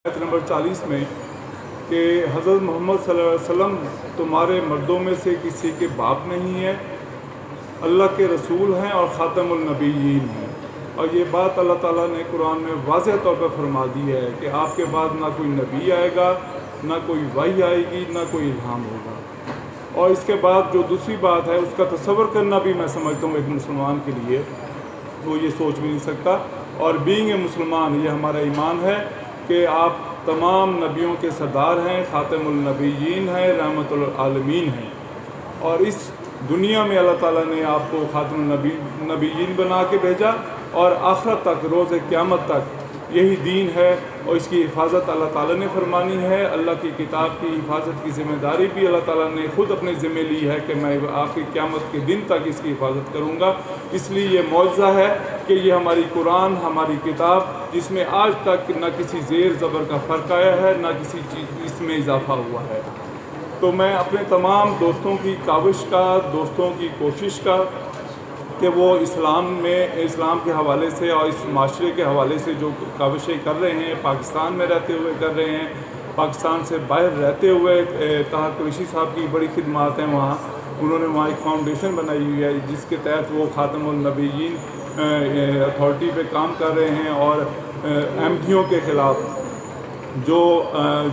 आयत नंबर 40 में कि हज़रत मोहम्मद सल्लल्लाहु अलैहि वसल्लम तुम्हारे मर्दों में से किसी के बाप नहीं है, अल्लाह के रसूल हैं और ख़ातमुल नबीयीन हैं। और ये बात अल्लाह ताला ने कुरान में वाज़ह तौर पर फरमा दी है कि आपके बाद ना कोई नबी आएगा, ना कोई वही आएगी, ना कोई इल्हाम होगा। और इसके बाद जो दूसरी बात है उसका तसव्वुर करना भी मैं समझता हूँ एक मुसलमान के लिए वो ये सोच भी नहीं सकता। और बीइंग ए मुसलमान ये हमारा ईमान है कि आप तमाम नबियों के सरदार हैं, ख़ातमुल नबीयीन हैं, रहमतुल आलमीन हैं। और इस दुनिया में अल्लाह ताला ने आपको ख़ातमुल नबीयीन बना के भेजा और आखिरत तक रोज़ क़यामत तक यही दीन है और इसकी हिफाजत अल्लाह ताला ने फरमानी है। अल्लाह की किताब की हिफाजत की ज़िम्मेदारी भी अल्लाह ताला ने ख़ुद अपने ज़िम्मे ली है कि मैं आखिरी क़यामत के दिन तक इसकी हिफाजत करूँगा। इसलिए ये मौजज़ा है कि ये हमारी कुरान, हमारी किताब, जिसमें आज तक न किसी ज़ेर ज़बर का फ़र्क आया है, न किसी चीज़ इसमें इजाफ़ा हुआ है। तो मैं अपने तमाम दोस्तों की काविश का, दोस्तों की कोशिश का कि वो इस्लाम के हवाले से और इस माशरे के हवाले से जो काविशें कर रहे हैं, पाकिस्तान में रहते हुए कर रहे हैं, पाकिस्तान से बाहर रहते हुए ताहा कुरैशी साहब की बड़ी खिदमात हैं वहाँ। उन्होंने वहाँ एक फाउंडेशन बनाई हुई है जिसके तहत वो ख़ातमुल नबीयीन अथॉरिटी पे काम कर रहे हैं और एमथियों के ख़िलाफ़ जो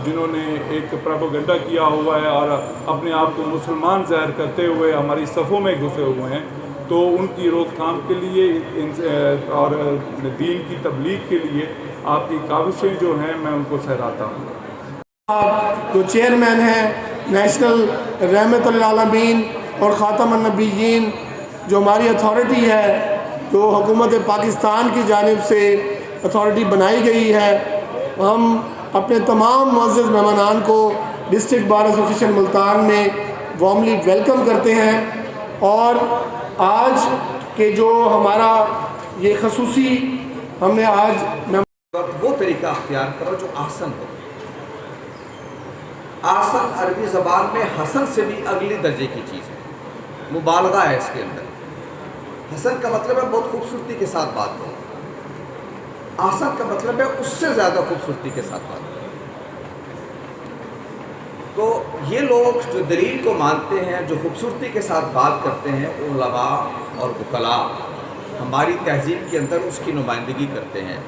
जिन्होंने एक प्रोपेगेंडा किया हुआ है और अपने आप को मुसलमान ज़ाहिर करते हुए हमारी सफ़ों में घुसे हुए हैं, तो उनकी रोकथाम के लिए और दीन की तबलीग के लिए आपकी काविशें जो हैं मैं उनको सहराता हूँ। आप जो चेयरमैन हैं नेशनल रहमतुल आलमीन और ख़ातमुन नबीयीन जो हमारी अथॉरिटी है, जो हुकूमत पाकिस्तान की जानिब से अथॉरिटी बनाई गई है, हम अपने तमाम मुअज़्ज़ज़ मेहमानान को डिस्ट्रिक्ट बार एसोसिएशन मुल्तान में वार्मली वेलकम करते हैं। और आज के जो हमारा ये खसूसी हमने आज वो तरीका अख्तियार करो जो आसन हो। आसन अरबी ज़बान में हसन से भी अगली दर्जे की चीज़ है, मुबालगा है इसके अंदर। हसन का मतलब है बहुत खूबसूरती के साथ बात करो, आसन का मतलब है उससे ज़्यादा खूबसूरती के साथ बात करो। तो ये लोग जो दलील को मानते हैं, जो खूबसूरती के साथ बात करते हैं, उलमा और वकला हमारी तहज़ीब के अंदर उसकी नुमाइंदगी करते हैं।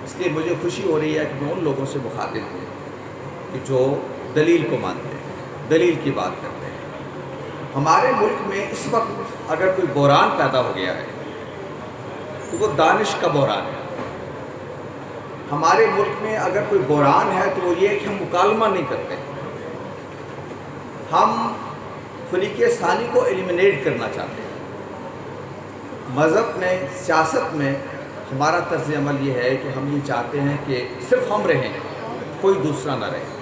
इसलिए मुझे खुशी हो रही है कि मैं उन लोगों से मुखातिब हूँ कि जो दलील को मानते हैं, दलील की बात करते हैं। हमारे मुल्क में इस वक्त अगर कोई बहरान पैदा हो गया है तो वो दानिश का बहरान है। हमारे मुल्क में अगर कोई बहरान है तो वो ये है कि हम मुकालमा नहीं करते, हम फरीक़े सानी को एलिमिनेट करना चाहते हैं। मज़हब में, सियासत में हमारा तर्ज़ अमल ये है कि हम ये चाहते हैं कि सिर्फ हम रहें, कोई दूसरा ना रहे।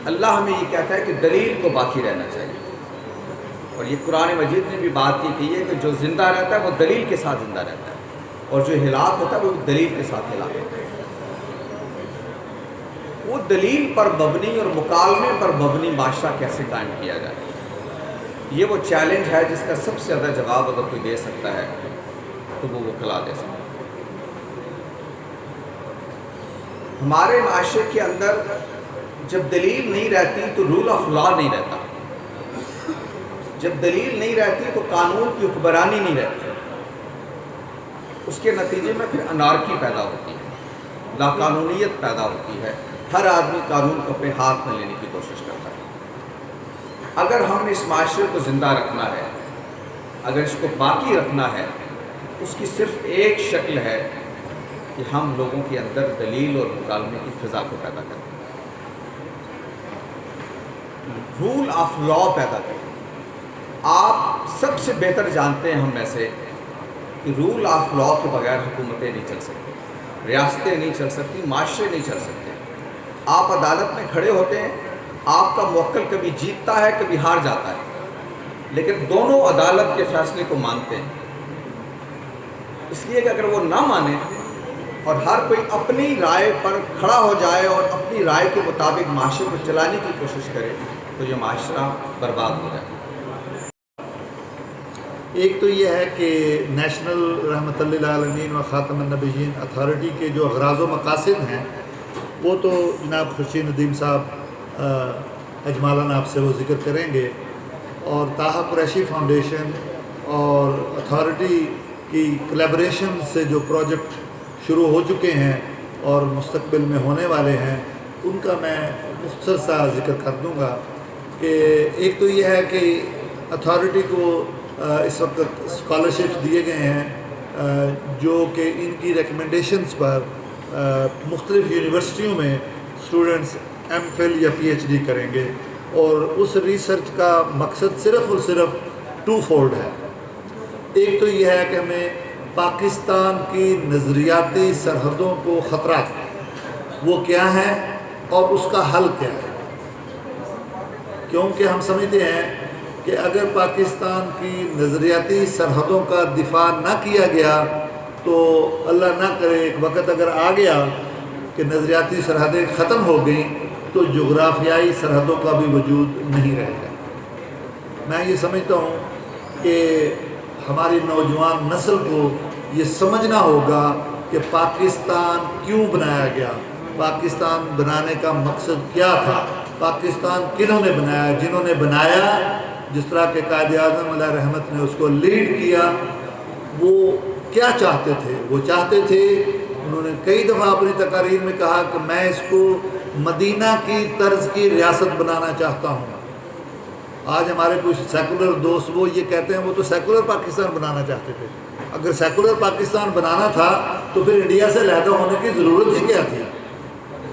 अल्लाह हमें ये कहता है कि दलील को बाकी रहना चाहिए। और ये कुरान मजीद ने भी बात ये की है कि जो ज़िंदा रहता है वो दलील के साथ ज़िंदा रहता है और जो हिलाक होता है वो दलील के साथ हिलाक होता है। वो दलील पर मबनी और मुकालमे पर मबनी माशरा कैसे कायम किया जाए, ये वो चैलेंज है जिसका सबसे ज़्यादा जवाब अगर कोई दे सकता है तो वो वकला दे सकता है। हमारे माशरे के अंदर जब दलील नहीं रहती तो रूल ऑफ लॉ नहीं रहता, जब दलील नहीं रहती तो कानून की हुक्मरानी नहीं रहती। उसके नतीजे में फिर अनारकी पैदा होती है, लाकानूनियत पैदा होती है। हर आदमी कानून को अपने हाथ में लेने की कोशिश करता है। अगर हमने इस माशरे को ज़िंदा रखना है, अगर इसको बाकी रखना है, उसकी सिर्फ एक शक्ल है कि हम लोगों के अंदर दलील और मुकालमे की फ़िज़ा को पैदा करें, रूल ऑफ लॉ पैदा करें। आप सबसे बेहतर जानते हैं हम में से कि रूल ऑफ लॉ के बगैर हुकूमतें नहीं चल सकती, रियासतें नहीं चल सकती, माशरे नहीं चल सकते। आप अदालत में खड़े होते हैं, आपका मुवक्किल कभी जीतता है कभी हार जाता है, लेकिन दोनों अदालत के फैसले को मानते हैं। इसलिए कि अगर वो ना माने और हर कोई अपनी राय पर खड़ा हो जाए और अपनी राय के मुताबिक माशरे को चलाने की कोशिश करे तो ये माशरा बर्बाद हो जाए। ایک تو یہ ہے کہ نیشنل رحمت للعالمین و خاتم النبیین اتھارٹی کے جو اغراض و مقاصد ہیں وہ تو جناب خورشید ندیم صاحب اجمالاً آپ سے وہ ذکر کریں گے، اور طاہر قریشی فاؤنڈیشن اور اتھارٹی کی کلیبریشن سے جو پروجیکٹ شروع ہو چکے ہیں اور مستقبل میں ہونے والے ہیں ان کا میں مختصر سا ذکر کر دوں گا کہ ایک تو یہ ہے کہ اتھارٹی کو اس وقت اسکالرشپس دیے گئے ہیں جو کہ ان کی ریکمنڈیشنز پر مختلف یونیورسٹیوں میں اسٹوڈنٹس ایم فل یا پی ایچ ڈی کریں گے، اور اس ریسرچ کا مقصد صرف اور صرف 2 فولڈ ہے۔ ایک تو یہ ہے کہ ہمیں پاکستان کی نظریاتی سرحدوں کو خطرات وہ کیا ہیں اور اس کا حل کیا ہے، کیونکہ ہم سمجھتے ہیں کہ اگر پاکستان کی نظریاتی سرحدوں کا دفاع نہ کیا گیا تو اللہ نہ کرے ایک وقت اگر آ گیا کہ نظریاتی سرحدیں ختم ہو گئیں تو جغرافیائی سرحدوں کا بھی وجود نہیں رہے گا۔ میں یہ سمجھتا ہوں کہ ہماری نوجوان نسل کو یہ سمجھنا ہوگا کہ پاکستان کیوں بنایا گیا، پاکستان بنانے کا مقصد کیا تھا، پاکستان کنہوں نے بنایا، جنہوں نے بنایا جس طرح کہ قائد اعظم علیہ رحمت نے اس کو لیڈ کیا، وہ کیا چاہتے تھے؟ وہ چاہتے تھے، انہوں نے کئی دفعہ اپنی تقاریر میں کہا کہ میں اس کو مدینہ کی طرز کی ریاست بنانا چاہتا ہوں۔ آج ہمارے کچھ سیکولر دوست وہ یہ کہتے ہیں وہ تو سیکولر پاکستان بنانا چاہتے تھے۔ اگر سیکولر پاکستان بنانا تھا تو پھر انڈیا سے علیحدہ ہونے کی ضرورت ہی کیا تھی؟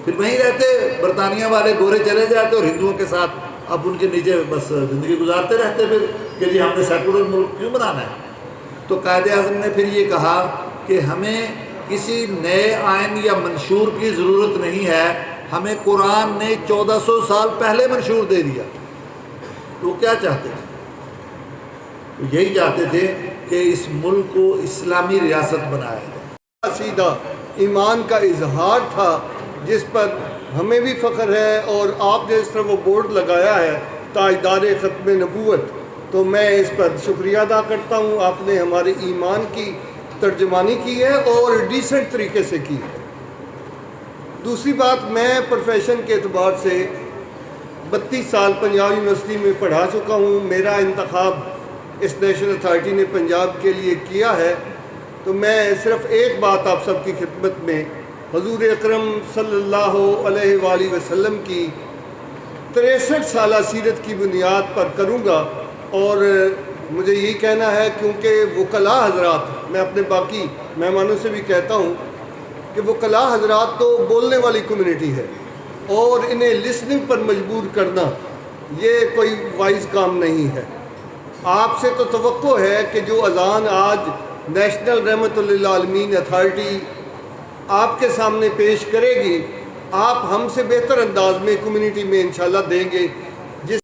پھر وہیں رہتے، برطانیہ والے گورے چلے جاتے اور ہندوؤں کے ساتھ اب ان کے نیچے بس زندگی گزارتے رہتے پھر کہ جی ہم نے سیکولر ملک کیوں بنانا ہے؟ تو قائد اعظم نے پھر یہ کہا کہ ہمیں کسی نئے آئین یا منشور کی ضرورت نہیں ہے، ہمیں قرآن نے 1400 سال پہلے منشور دے دیا۔ تو کیا چاہتے تھے؟ یہی چاہتے تھے کہ اس ملک کو اسلامی ریاست بنایا جائے۔ سیدھا ایمان کا اظہار تھا جس پر ہمیں بھی فخر ہے، اور آپ نے اس طرح وہ بورڈ لگایا ہے تاجدار ختم نبوت، تو میں اس پر شکریہ ادا کرتا ہوں۔ آپ نے ہمارے ایمان کی ترجمانی کی ہے اور ڈیسنٹ طریقے سے کی ہے۔ دوسری بات، میں پروفیشن کے اعتبار سے 32 سال پنجاب یونیورسٹی میں پڑھا چکا ہوں۔ میرا انتخاب اس نیشنل اتھارٹی نے پنجاب کے لیے کیا ہے، تو میں صرف ایک بات آپ سب کی خدمت میں حضور اکرم صلی اللہ علیہ وآلہ وسلم کی 63 سالہ سیرت کی بنیاد پر کروں گا، اور مجھے یہی کہنا ہے کیونکہ وکلاء حضرات، میں اپنے باقی مہمانوں سے بھی کہتا ہوں کہ وکلاء حضرات تو بولنے والی کمیونٹی ہے، اور انہیں لسننگ پر مجبور کرنا یہ کوئی وائز کام نہیں ہے۔ آپ سے تو توقع ہے کہ جو اذان آج نیشنل رحمت للعالمین اتھارٹی آپ کے سامنے پیش کرے گی، آپ ہم سے بہتر انداز میں کمیونٹی میں انشاءاللہ دیں گے،